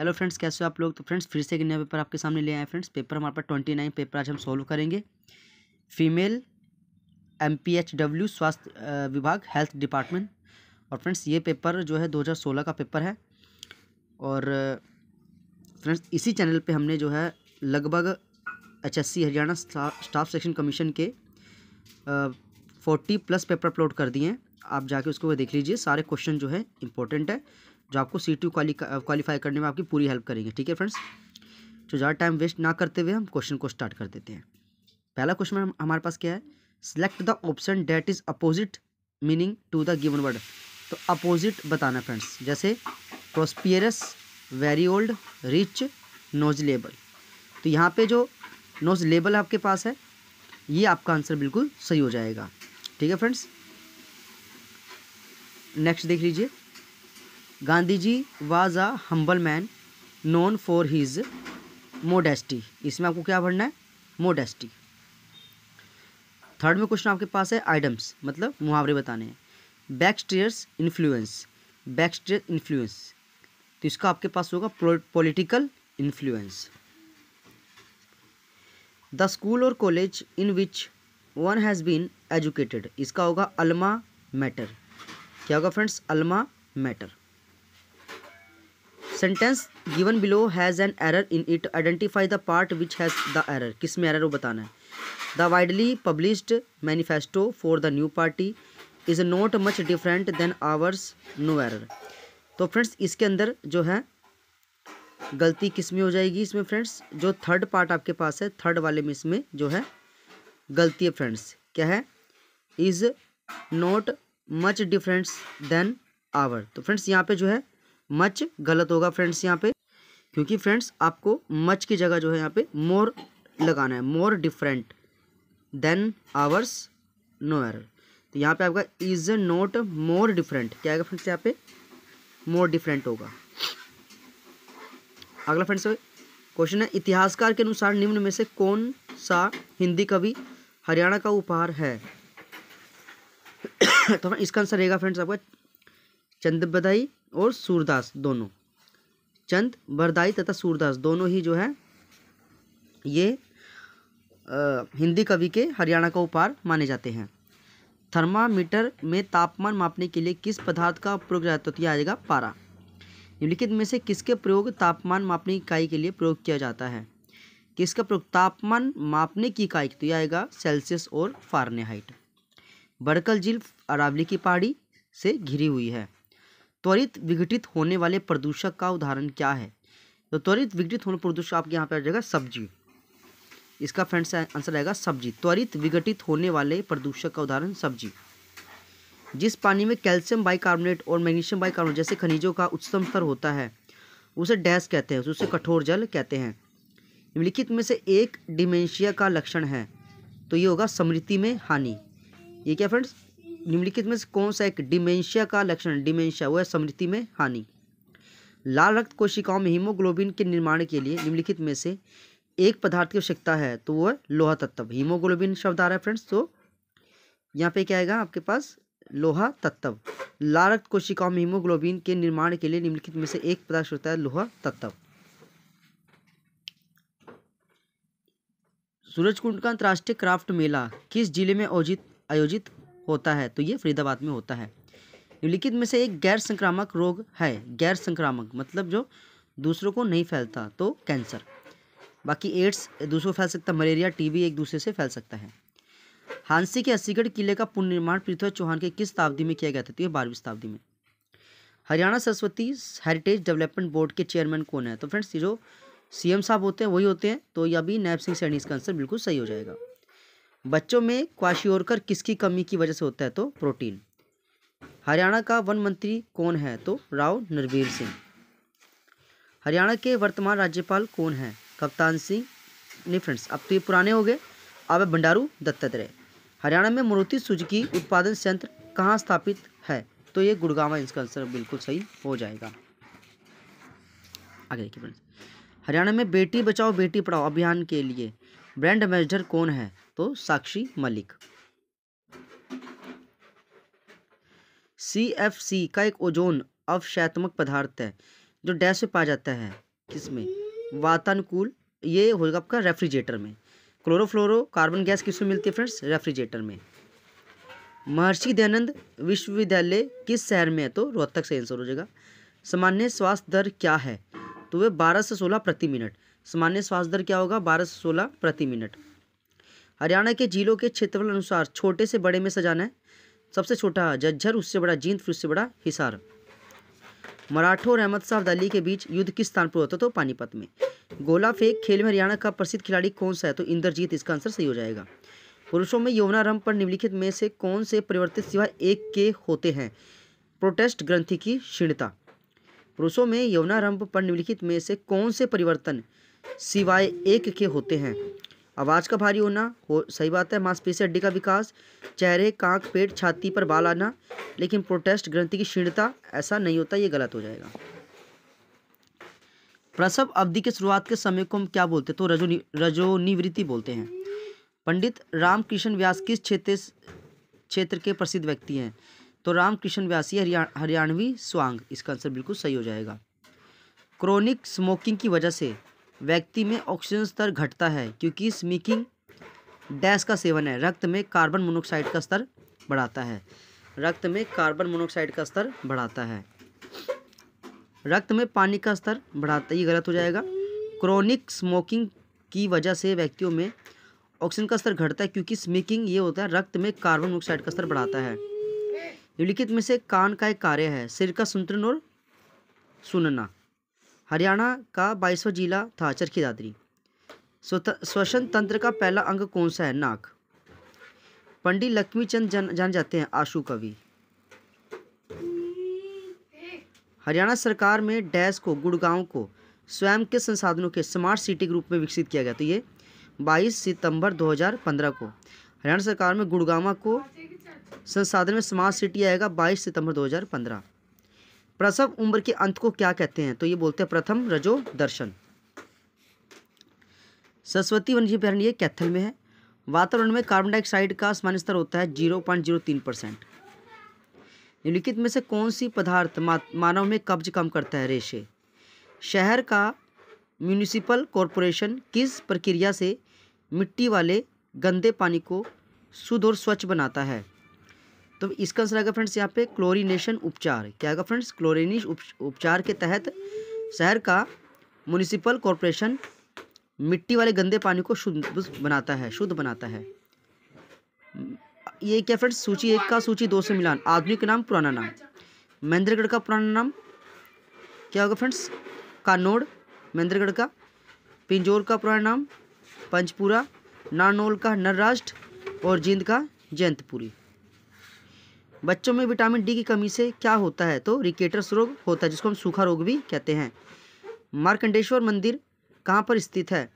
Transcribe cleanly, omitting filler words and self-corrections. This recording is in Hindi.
हेलो फ्रेंड्स, कैसे हो आप लोग। तो फ्रेंड्स फिर से एक नया पेपर आपके सामने ले आए फ्रेंड्स। पेपर हमारे पास 29 पेपर आज हम सॉल्व करेंगे। फीमेल MPHW स्वास्थ्य विभाग हेल्थ डिपार्टमेंट। और फ्रेंड्स ये पेपर जो है 2016 का पेपर है। और फ्रेंड्स इसी चैनल पे हमने जो है लगभग HSC Haryana staff selection commission के 40+ पेपर अपलोड कर दिए हैं। आप जाके उसको देख लीजिए। सारे क्वेश्चन जो है इंपॉर्टेंट है, जो आपको C2 क्वालिफाई करने में आपकी पूरी हेल्प करेंगे। ठीक है फ्रेंड्स, तो ज़्यादा टाइम वेस्ट ना करते हुए हम क्वेश्चन को स्टार्ट कर देते हैं। पहला क्वेश्चन हमारे पास क्या है, select the option that is opposite meaning to the given word. तो अपोजिट बताना फ्रेंड्स, जैसे prosperous, very old, rich, knowledgeable. तो यहाँ पे जो नोजलेबल आपके पास है, ये आपका आंसर बिल्कुल सही हो जाएगा। ठीक है फ्रेंड्स, नेक्स्ट देख लीजिए। Gandhi ji was a humble man known for his modesty. इसमें आपको क्या पढ़ना है, मोडेस्टी। थर्ड में क्वेश्चन आपके पास है आइडम्स, मतलब मुहावरे बताने हैं। बैकस्टेयर्स इन्फ्लुएंस, बैकस्टेयर इन्फ्लुएंस, तो इसका आपके पास होगा पॉलिटिकल इन्फ्लुएंस। द स्कूल और college in which one has been educated, इसका होगा अल्मा मैटर। क्या होगा friends, alma mater. Sentence given below has an error in it, identify the part which has the error. किस में एरर वो बताना है। The widely published manifesto for the new party is not much different than ours, no error. तो फ्रेंड्स इसके अंदर जो है गलती किस में हो जाएगी, इसमें फ्रेंड्स जो थर्ड पार्ट आपके पास है, थर्ड वाले में इसमें जो है गलती है फ्रेंड्स, क्या है, is not much difference than our. तो फ्रेंड्स यहाँ पे जो है मच गलत होगा फ्रेंड्स यहाँ पे, क्योंकि फ्रेंड्स आपको मच की जगह जो है यहाँ पे मोर लगाना है, more different than ours, no error. तो यहाँ पे आपका इज नॉट मोर डिफरेंट, क्या आएगा फ्रेंड्स, यहाँ पे मोर डिफरेंट होगा। अगला फ्रेंड्स क्वेश्चन है, इतिहासकार के अनुसार निम्न में से कौन सा हिंदी कवि हरियाणा का उपहार है। तो इसका आंसर रहेगा फ्रेंड्स आपका चंद बरदाई और सूरदास, दोनों। चंद बरदाई तथा सूरदास दोनों ही जो है ये हिंदी कवि के हरियाणा का उपहार माने जाते हैं। थर्मामीटर में तापमान मापने के लिए किस पदार्थ का प्रयोग किया जाता है, तो यह आ जाएगा पारा। निम्नलिखित में से किसके प्रयोग तापमान मापने की इकाई के लिए प्रयोग किया जाता है। किसका प्रयोग तापमान मापने की इकाई, तो यह आएगा सेल्सियस और फारेनहाइट। बड़कल झील अरावली की पहाड़ी से घिरी हुई है। त्वरित विघटित होने वाले प्रदूषक का उदाहरण क्या है। तो त्वरित विघटित होने प्रदूषक आपके यहाँ पे आ जाएगा सब्जी। इसका फ्रेंड्स आंसर आएगा सब्जी। त्वरित विघटित होने वाले प्रदूषक का उदाहरण सब्जी। जिस पानी में कैल्शियम बाइकार्बोनेट और मैग्नीशियम बाइकार्बोनेट जैसे खनिजों का उच्चतम स्तर होता है उसे डैश कहते हैं, उसे कठोर जल कहते हैं। निम्नलिखित में से एक डिमेंशिया का लक्षण है, तो ये होगा स्मृति में हानि। ये क्या फ्रेंड्स, निम्नलिखित में से कौन सा एक डिमेंशिया का लक्षण, डिमेंशिया वो है स्मृति में हानि। लाल रक्त कोशिकाओं में हीमोग्लोबिन के निर्माण के लिए निम्नलिखित में से एक पदार्थ की आवश्यकता है, तो वो है लोहा तत्व। हीमोग्लोबिन शब्द आ रहा है फ्रेंड्स, तो यहाँ पे क्या आएगा आपके पास, लोहा तत्व। लाल रक्त कोशिकाओं में हीमोग्लोबिन के निर्माण के लिए निम्नलिखित में से एक पदार्थ होता है लोहा तत्व। सूरजकुंड का अंतर्राष्ट्रीय क्राफ्ट मेला किस जिले में आयोजित होता है, तो ये फरीदाबाद में होता है। निम्नलिखित में से एक गैर संक्रामक रोग है, गैर संक्रामक मतलब जो दूसरों को नहीं फैलता, तो कैंसर। बाकी एड्स दूसरों को फैल सकता है, मलेरिया, टीबी एक दूसरे से फैल सकता है। हांसी के अस्सीगढ़ किले का पुनर्निर्माण पृथ्वी चौहान के किस शताब्दी में किया गया था, तो ये 12वीं शताब्दी में। Haryana Saraswati heritage development board के चेयरमैन कौन है, तो फ्रेंड्स ये जो CM साहब होते हैं वही होते हैं, तो यह भी नैब सिंह सैनी, इसका आंसर बिल्कुल सही हो जाएगा। बच्चों में क्वाशियोरकर किसकी कमी की वजह से होता है, तो प्रोटीन। हरियाणा का वन मंत्री कौन है, तो राव नरवीर सिंह। हरियाणा के वर्तमान राज्यपाल कौन है, कप्तान सिंह, नहीं फ्रेंड्स अब तो ये पुराने हो गए, अब है बंडारू दत्तात्रेय। हरियाणा में मारुति सुजुकी उत्पादन संयंत्र कहाँ स्थापित है, तो ये गुड़गांव है, इसका आंसर बिल्कुल सही हो जाएगा। आगे देखिए फ्रेंड्स, हरियाणा में बेटी बचाओ बेटी पढ़ाओ अभियान के लिए ब्रांड एम्बेसडर कौन है, तो साक्षी मलिक। CFC का एक ओजोन अवक्षेपात्मक पदार्थ है जो डैश से पाया जाता है, किस में? वातानुकूल, ये होगा आपका रेफ्रिजरेटर में। क्लोरोफ्लोरो कार्बन गैस किस में मिलती है फ्रेंड्स? रेफ्रिजरेटर में। महर्षि दयानंद विश्वविद्यालय किस शहर में है? तो रोहतक से आंसर हो जाएगा। सामान्य श्वास दर क्या है? तो वह 12 से 16 प्रति मिनट। सामान्य श्वास दर क्या होगा? 12 से 16 प्रति मिनट। हरियाणा के जिलों के क्षेत्रफल अनुसार छोटे से बड़े में सजाना है। सबसे छोटा झज्जर, उससे बड़ा जींद, फिर उससे बड़ा हिसार। मराठों और अहमद शाह अब्दाली के बीच युद्ध किस स्थान पर होता? तो पानीपत में। गोला फेंक खेल में हरियाणा का प्रसिद्ध खिलाड़ी कौन सा है? तो इंद्रजीत, इसका आंसर सही हो जाएगा। पुरुषों में यौनारंभ पर निम्नलिखित में से कौन से परिवर्तित सिवाय एक के होते हैं? प्रोटेस्ट ग्रंथि की क्षीणता। पुरुषों में यौनारंभ पर निम्नलिखित में से कौन से परिवर्तन सिवाय एक के होते हैं? आवाज़ का भारी होना, सही बात है। मांसपेशी हड्डी का विकास, चेहरे, कांख, पेट, छाती पर बाल आना। लेकिन प्रोटेस्ट ग्रंथि की क्षीणता ऐसा नहीं होता, ये गलत हो जाएगा। प्रसव अवधि के शुरुआत के समय को हम क्या बोलते हैं? तो रजोनिवृत्ति बोलते हैं। पंडित रामकृष्ण व्यास किस क्षेत्र के प्रसिद्ध व्यक्ति हैं? तो रामकृष्ण व्यास ही हरियाणवी स्वांग, इसका आंसर बिल्कुल सही हो जाएगा। क्रोनिक स्मोकिंग की वजह से व्यक्ति में ऑक्सीजन स्तर घटता है क्योंकि स्मोकिंग डैश का सेवन है। रक्त में कार्बन मोनोऑक्साइड का स्तर बढ़ाता है। रक्त में कार्बन मोनोऑक्साइड का स्तर बढ़ाता है। रक्त में पानी का स्तर बढ़ाता है, ये गलत हो जाएगा। क्रोनिक स्मोकिंग की वजह से व्यक्तियों में ऑक्सीजन का स्तर घटता है क्योंकि स्मोकिंग ये होता है रक्त में कार्बन मोनोऑक्साइड का स्तर बढ़ाता है। निम्नलिखित में से कान का एक कार्य है? सिर का संतुलन और सुनना। हरियाणा का 22वां जिला था चरखी दादरी। श्वसन तंत्र का पहला अंग कौन सा है? नाक। पंडित लक्ष्मीचंद जान जाते हैं आशु कवि। हरियाणा सरकार में डैश को, गुड़गांव को स्वयं के संसाधनों के स्मार्ट सिटी के रूप में विकसित किया गया। तो ये 22 सितंबर 2015 को हरियाणा सरकार में गुड़गांव को संसाधन में स्मार्ट सिटी आएगा 22 सितंबर 2015। प्रसव उम्र के अंत को क्या कहते हैं? तो ये बोलते हैं प्रथम रजो दर्शन। सरस्वती वन्यजीव अभयारण्य ये कैथल में है। वातावरण में कार्बन डाइऑक्साइड का सामान्य स्तर होता है 0.03%। निम्नलिखित में से कौन सी पदार्थ मानव में कब्ज कम करता है? रेशे। शहर का म्यूनिसिपल कॉरपोरेशन किस प्रक्रिया से मिट्टी वाले गंदे पानी को शुद्ध और स्वच्छ बनाता है? तो इसका आंसर आएगा फ्रेंड्स यहाँ पे क्लोरीनेशन उपचार। क्या आएगा फ्रेंड्स? क्लोरीनेशन उपचार के तहत शहर का म्यूनिसिपल कॉरपोरेशन मिट्टी वाले गंदे पानी को शुद्ध बनाता है। ये क्या फ्रेंड्स? सूची 1 का सूची 2 से मिलान। आधुनिक नाम, पुराना नाम। महेंद्रगढ़ का पुराना नाम क्या होगा फ्रेंड्स? कानोड़, महेंद्रगढ़ का। पिंजौर का पुराना नाम पंचपुरा। नारनौल का नरराष्ट्र और जींद का जयंतपुरी। बच्चों में विटामिन डी की कमी से क्या होता है? तो रिकेटस रोग होता है, जिसको हम सूखा रोग भी कहते हैं। मार्कंडेश्वर मंदिर कहाँ पर स्थित है?